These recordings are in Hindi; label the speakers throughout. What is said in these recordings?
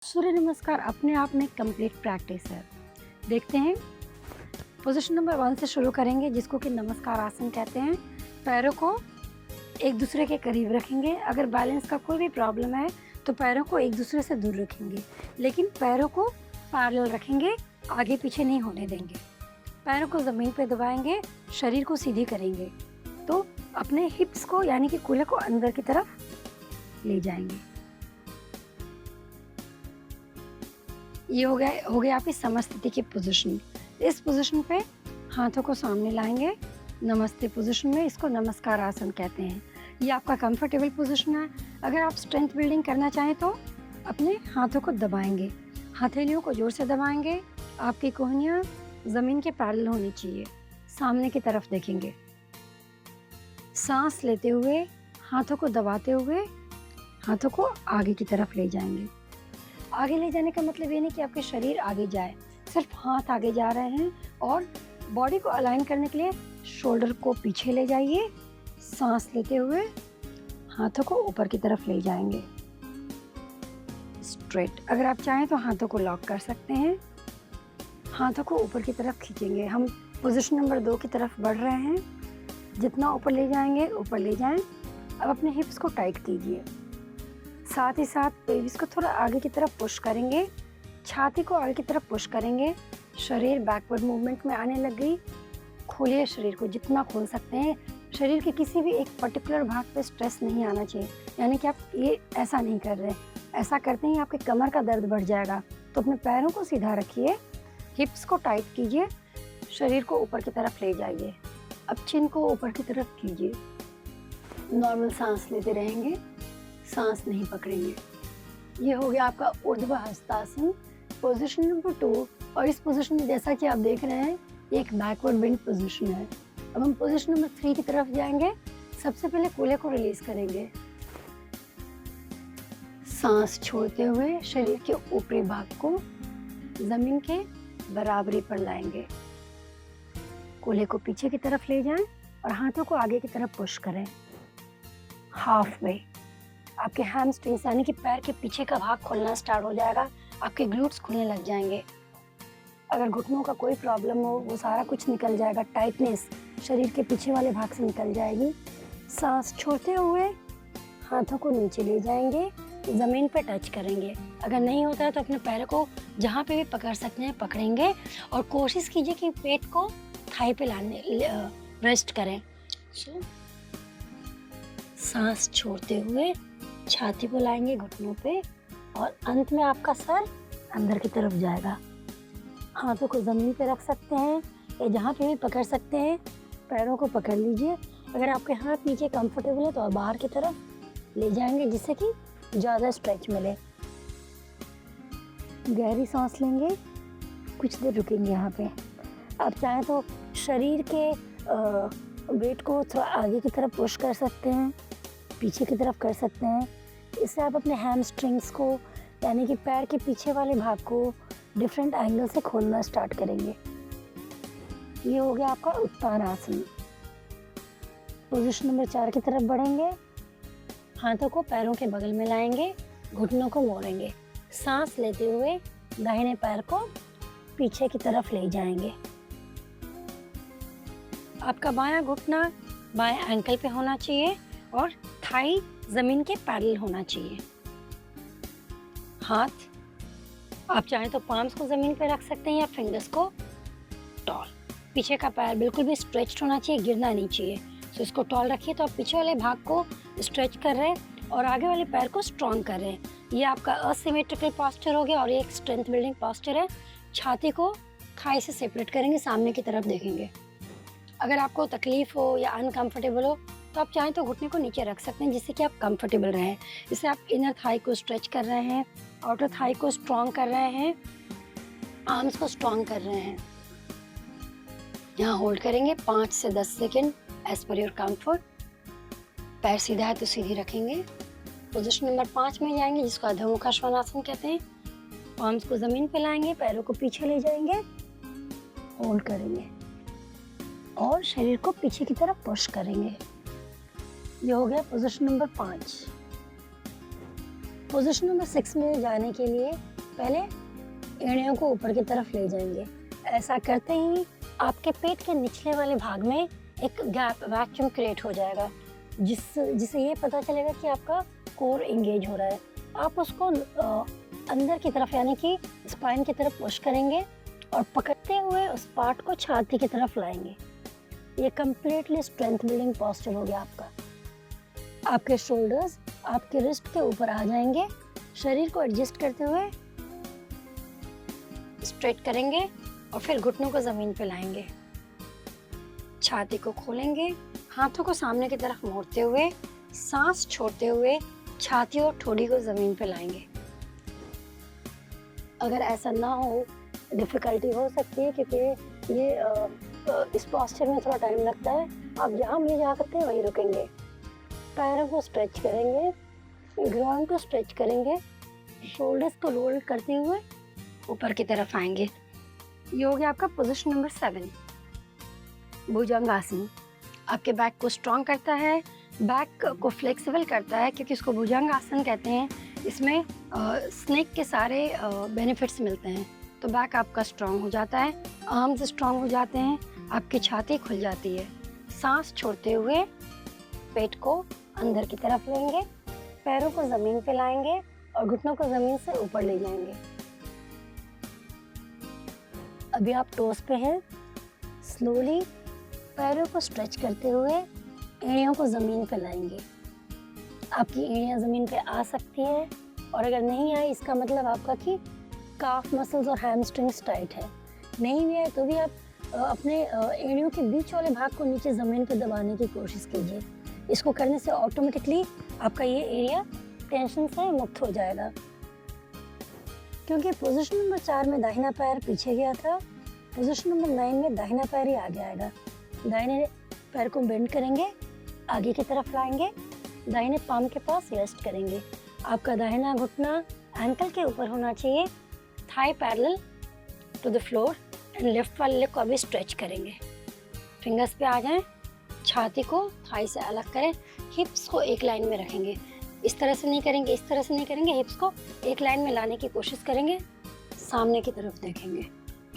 Speaker 1: सूर्य नमस्कार अपने आप में कंप्लीट प्रैक्टिस है। देखते हैं, पोजीशन नंबर 1 से शुरू करेंगे जिसको कि नमस्कार आसन कहते हैं। पैरों को एक दूसरे के करीब रखेंगे। अगर बैलेंस का कोई भी प्रॉब्लम है तो पैरों को एक दूसरे से दूर रखेंगे, लेकिन पैरों को पैरेलल रखेंगे, आगे पीछे नहीं होने देंगे। पैरों को ज़मीन पे दबाएंगे, शरीर को सीधी करेंगे तो अपने हिप्स को यानी कि कूल्हे को अंदर की तरफ ले जाएंगे। ये हो गया आपकी समस्थिति की पोजीशन। इस पोजीशन पे हाथों को सामने लाएंगे नमस्ते पोजीशन में। इसको नमस्कार आसन कहते हैं। ये आपका कंफर्टेबल पोजीशन है। अगर आप स्ट्रेंथ बिल्डिंग करना चाहें तो अपने हाथों को दबाएंगे, हथेलियों को जोर से दबाएंगे। आपकी कोहनियाँ ज़मीन के पैरेलल होनी चाहिए। सामने की तरफ देखेंगे। सांस लेते हुए हाथों को दबाते हुए हाथों को आगे की तरफ ले जाएंगे। आगे ले जाने का मतलब ये नहीं कि आपके शरीर आगे जाए, सिर्फ हाथ आगे जा रहे हैं। और बॉडी को अलाइन करने के लिए शोल्डर को पीछे ले जाइए। सांस लेते हुए हाथों को ऊपर की तरफ ले जाएंगे स्ट्रेट। अगर आप चाहें तो हाथों को लॉक कर सकते हैं। हाथों को ऊपर की तरफ खींचेंगे। हम पोजीशन नंबर 2 की तरफ बढ़ रहे हैं। जितना ऊपर ले जाएंगे ऊपर ले जाएं। अब अपने हिप्स को टाइट कीजिए, साथ ही साथ पेल्विस को थोड़ा आगे की तरफ पुश करेंगे। छाती को आगे की तरफ पुश करेंगे। शरीर बैकवर्ड मूवमेंट में आने लग गई। खोलिए शरीर को जितना खोल सकते हैं। शरीर के किसी भी एक पर्टिकुलर भाग पे स्ट्रेस नहीं आना चाहिए, यानी कि आप ये ऐसा नहीं कर रहे। ऐसा करते ही आपके कमर का दर्द बढ़ जाएगा। तो अपने पैरों को सीधा रखिए, हिप्स को टाइट कीजिए, शरीर को ऊपर की तरफ ले जाइए। अब चिन को ऊपर की तरफ कीजिए। नॉर्मल सांस लेते रहेंगे, सांस नहीं पकड़ेंगे। ये हो गया आपका ऊर्ध्व हस्तासन पोजीशन नंबर 2। और इस पोजीशन में जैसा कि आप देख रहे हैं ये एक बैकवर्ड बेंड पोजीशन है। अब हम पोजीशन नंबर 3 की तरफ जाएंगे। सबसे पहले कूल्हे को रिलीज करेंगे। सांस छोड़ते हुए शरीर के ऊपरी भाग को जमीन के बराबरी पर लाएंगे। कूल्हे को पीछे की तरफ ले जाएं और हाथों को आगे की तरफ पुश करें। हाफ वे आपके हैमस्ट्रिंग्स यानी कि पैर के पीछे का भाग खुलना स्टार्ट हो जाएगा। आपके ग्लूट्स खुलने लग जाएंगे। अगर घुटनों का कोई प्रॉब्लम हो वो सारा कुछ निकल जाएगा। टाइटनेस शरीर के पीछे वाले भाग से निकल जाएगी। सांस छोड़ते हुए हाथों को नीचे ले जाएंगे, ज़मीन पे टच करेंगे। अगर नहीं होता है तो अपने पैर को जहाँ पे भी पकड़ सकते हैं पकड़ेंगे और कोशिश कीजिए कि पेट को थाई पे लाने रेस्ट करें। सांस छोड़ते हुए छाती को लाएंगे घुटनों पे और अंत में आपका सर अंदर की तरफ जाएगा। हाथों को ज़मीन पे रख सकते हैं या जहाँ पे भी पकड़ सकते हैं। पैरों को पकड़ लीजिए। अगर आपके हाथ नीचे कंफर्टेबल है तो आप बाहर की तरफ ले जाएंगे जिससे कि ज़्यादा स्ट्रेच मिले। गहरी सांस लेंगे, कुछ देर रुकेंगे यहाँ पे। आप चाहें तो शरीर के वेट को थोड़ा आगे की तरफ पुश कर सकते हैं, पीछे की तरफ कर सकते हैं। इससे आप अपने हैमस्ट्रिंग्स को यानी कि पैर के पीछे वाले भाग को डिफरेंट एंगल से खोलना स्टार्ट करेंगे। ये हो गया आपका उत्तान आसन। पोजीशन नंबर 4 की तरफ बढ़ेंगे। हाथों को पैरों के बगल में लाएंगे, घुटनों को मोड़ेंगे। सांस लेते हुए दाहिने पैर को पीछे की तरफ ले जाएंगे। आपका बायां घुटना बाएं एंकल पे होना चाहिए और थाई जमीन के पैरेलल होना चाहिए। हाथ आप चाहें तो पाम्स को जमीन पे रख सकते हैं या फिंगर्स को टॉल। पीछे का पैर बिल्कुल भी स्ट्रेच्ड होना चाहिए, गिरना नहीं चाहिए। तो इसको टॉल रखिए तो आप पीछे वाले भाग को स्ट्रेच कर रहे हैं और आगे वाले पैर को स्ट्रॉन्ग कर रहे हैं। ये आपका असिमेट्रिकल पोस्चर हो गया और ये एक स्ट्रेंथ बिल्डिंग पोस्चर है। छाती को थाई से सेपरेट करेंगे, सामने की तरफ देखेंगे। अगर आपको तकलीफ हो या अनकंफर्टेबल हो तो आप चाहें तो घुटने को नीचे रख सकते हैं जिससे कि आप कंफर्टेबल रहें। इससे आप इनर थाई को स्ट्रेच कर रहे हैं, आउटर थाई को स्ट्रॉन्ग कर रहे हैं, आर्म्स को स्ट्रॉन्ग कर रहे हैं। यहाँ होल्ड करेंगे 5 से 10 second as per your comfort. पैर सीधा है तो सीधी रखेंगे। पोजीशन नंबर 5 में जाएंगे जिसको अधोमुखा श्वानासन कहते हैं। आर्म्स को ज़मीन पे लाएंगे, पैरों को पीछे ले जाएंगे, होल्ड करेंगे और शरीर को पीछे की तरफ पुश करेंगे। ये हो गया पोजीशन नंबर 5। पोजीशन नंबर 6 में जाने के लिए पहले एड़ियों को ऊपर की तरफ ले जाएंगे। ऐसा करते ही आपके पेट के निचले वाले भाग में एक गैप वैक्यूम क्रिएट हो जाएगा, जिससे ये पता चलेगा कि आपका कोर एंगेज हो रहा है। आप उसको अंदर की तरफ यानी कि स्पाइन की तरफ पुश करेंगे और पकड़ते हुए उस पार्ट को छाती की तरफ लाएंगे। ये कंप्लीटली स्ट्रेंथ बिल्डिंग पोस्चर हो गया आपका। आपके शोल्डर्स आपके रिस्ट के ऊपर आ जाएंगे। शरीर को एडजस्ट करते हुए स्ट्रेट करेंगे और फिर घुटनों को जमीन पे लाएंगे। छाती को खोलेंगे, हाथों को सामने की तरफ मोड़ते हुए सांस छोड़ते हुए छाती और ठोड़ी को जमीन पे लाएंगे। अगर ऐसा ना हो, डिफिकल्टी हो सकती है क्योंकि ये इस पोस्चर में थोड़ा टाइम लगता है। आप जहाँ भी जा सकते हैं वहीं रुकेंगे। पैरों को स्ट्रेच करेंगे, ग्राउंड को स्ट्रेच करेंगे, शोल्डर्स को रोल करते हुए ऊपर की तरफ आएंगे। ये हो गया आपका पोजीशन नंबर 7, भुजंगासन। आपके बैक को स्ट्रॉन्ग करता है, बैक को फ्लेक्सिबल करता है क्योंकि इसको भुजंगासन कहते हैं। इसमें स्नेक के सारे बेनिफिट्स मिलते हैं। तो बैक आपका स्ट्रॉन्ग हो जाता है, आर्म्स स्ट्रॉन्ग हो जाते हैं, आपकी छाती खुल जाती है। सांस छोड़ते हुए पेट को अंदर की तरफ लेंगे, पैरों को ज़मीन पे लाएंगे और घुटनों को ज़मीन से ऊपर ले जाएंगे। अभी आप टोस पे हैं। स्लोली पैरों को स्ट्रेच करते हुए एड़ियों को ज़मीन पे लाएंगे। आपकी एड़ियाँ ज़मीन पे आ सकती है और अगर नहीं आए इसका मतलब आपका कि काफ मसल्स और हैमस्ट्रिंग्स टाइट है। नहीं भी आए तो भी आप अपने एड़ियों के बीच वाले भाग को नीचे ज़मीन पे दबाने की कोशिश कीजिए। इसको करने से ऑटोमेटिकली आपका ये एरिया टेंशन से मुक्त हो जाएगा। क्योंकि पोजीशन नंबर 4 में दाहिना पैर पीछे गया था, पोजीशन नंबर 9 में दाहिना पैर ही आगे आएगा। दाहिने पैर को बेंड करेंगे, आगे की तरफ लाएंगे, दाहिने पाम के पास रेस्ट करेंगे। आपका दाहिना घुटना एंकल के ऊपर होना चाहिए, thigh parallel to the floor and left वाले लेग को अभी स्ट्रेच करेंगे। फिंगर्स पे आ जाएं, छाती को थाई से अलग करें, हिप्स को एक लाइन में रखेंगे। इस तरह से नहीं करेंगे, इस तरह से नहीं करेंगे, हिप्स को एक लाइन में लाने की कोशिश करेंगे, सामने की तरफ देखेंगे,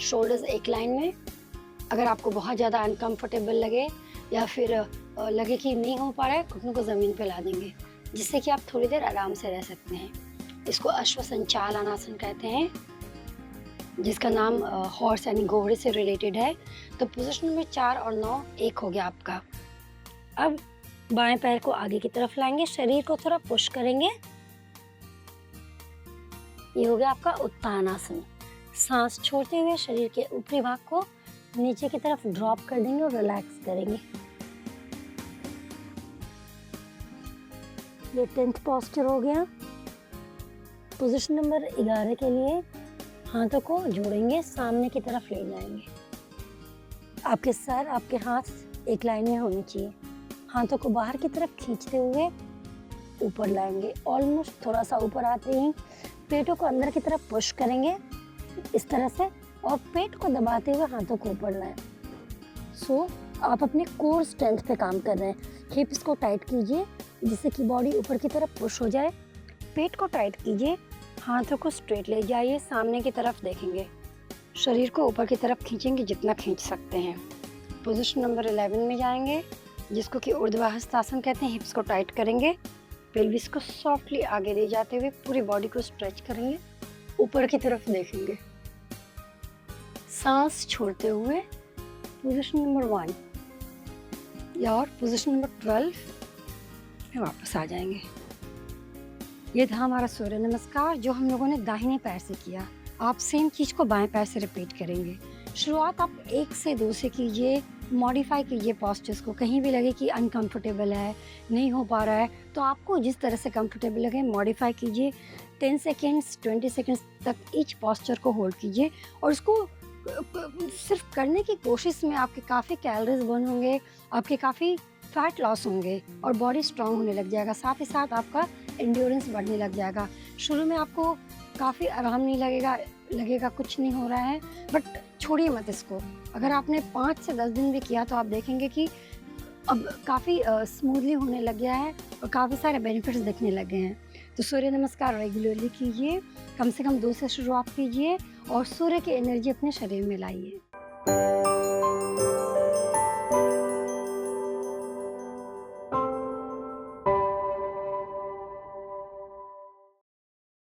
Speaker 1: शोल्डर्स एक लाइन में। अगर आपको बहुत ज़्यादा अनकंफर्टेबल लगे या फिर लगे कि नहीं हो पा रहा है, घुटनों को ज़मीन पे ला देंगे, जिससे कि आप थोड़ी देर आराम से रह सकते हैं। इसको अश्वसंचालनासन कहते हैं, जिसका नाम हॉर्स यानी घोड़े से रिलेटेड है। तो पोजीशन नंबर 4 और 9 एक हो गया आपका। अब बाएं पैर को आगे की तरफ लाएंगे, शरीर को थोड़ा पुश करेंगे। ये हो गया आपका उत्तानासन। सांस छोड़ते हुए शरीर के ऊपरी भाग को नीचे की तरफ ड्रॉप कर देंगे और रिलैक्स करेंगे। ये 10th पोस्चर हो गया। पोजीशन नंबर 11 के लिए हाथों को जोड़ेंगे, सामने की तरफ ले जाएंगे। आपके सर, आपके हाथ एक लाइन में होने चाहिए। हाथों को बाहर की तरफ खींचते हुए ऊपर लाएंगे। ऑलमोस्ट थोड़ा सा ऊपर आते ही पेटों को अंदर की तरफ पुश करेंगे इस तरह से और पेट को दबाते हुए हाथों को ऊपर लाएं। सो आप अपने कोर स्ट्रेंथ पे काम कर रहे हैं। हिप्स को टाइट कीजिए जिससे कि बॉडी ऊपर की तरफ पुश हो जाए। पेट को टाइट कीजिए, हाथों को स्ट्रेट ले जाइए, सामने की तरफ देखेंगे, शरीर को ऊपर की तरफ खींचेंगे जितना खींच सकते हैं। पोजीशन नंबर 11 में जाएंगे, जिसको कि ऊर्ध्वाधस्तासन कहते हैं। हिप्स को टाइट करेंगे, पेल्विस को सॉफ्टली आगे ले जाते हुए पूरी बॉडी को स्ट्रेच करेंगे, ऊपर की तरफ देखेंगे, सांस छोड़ते हुए पोजीशन नंबर 1 या और पोजीशन नंबर 12 में वापस आ जाएंगे। ये था हमारा सूर्य नमस्कार जो हम लोगों ने दाहिने पैर से किया। आप सेम चीज़ को बाएं पैर से रिपीट करेंगे। शुरुआत आप 1 से 2 से कीजिए, मॉडिफाई कीजिए पोस्चर्स को। कहीं भी लगे कि अनकंफर्टेबल है, नहीं हो पा रहा है, तो आपको जिस तरह से कंफर्टेबल लगे मॉडिफाई कीजिए। 10 सेकेंड्स 20 सेकेंड्स तक ईच पोस्चर को होल्ड कीजिए और उसको सिर्फ करने की कोशिश में आपके काफ़ी कैलोरीज बर्न होंगे, आपके काफ़ी फैट लॉस होंगे और बॉडी स्ट्रांग होने लग जाएगा। साथ ही साथ आपका एंड्योरेंस बढ़ने लग जाएगा। शुरू में आपको काफ़ी आराम नहीं लगेगा कुछ नहीं हो रहा है, बट छोड़िए मत इसको। अगर आपने 5 से 10 दिन भी किया तो आप देखेंगे कि अब काफ़ी स्मूथली होने लग गया है और काफ़ी सारे बेनिफिट्स दिखने लगे हैं। तो सूर्य नमस्कार रेगुलरली कीजिए। कम से कम 2 से शुरुआत कीजिए और सूर्य की एनर्जी अपने शरीर में लाइए।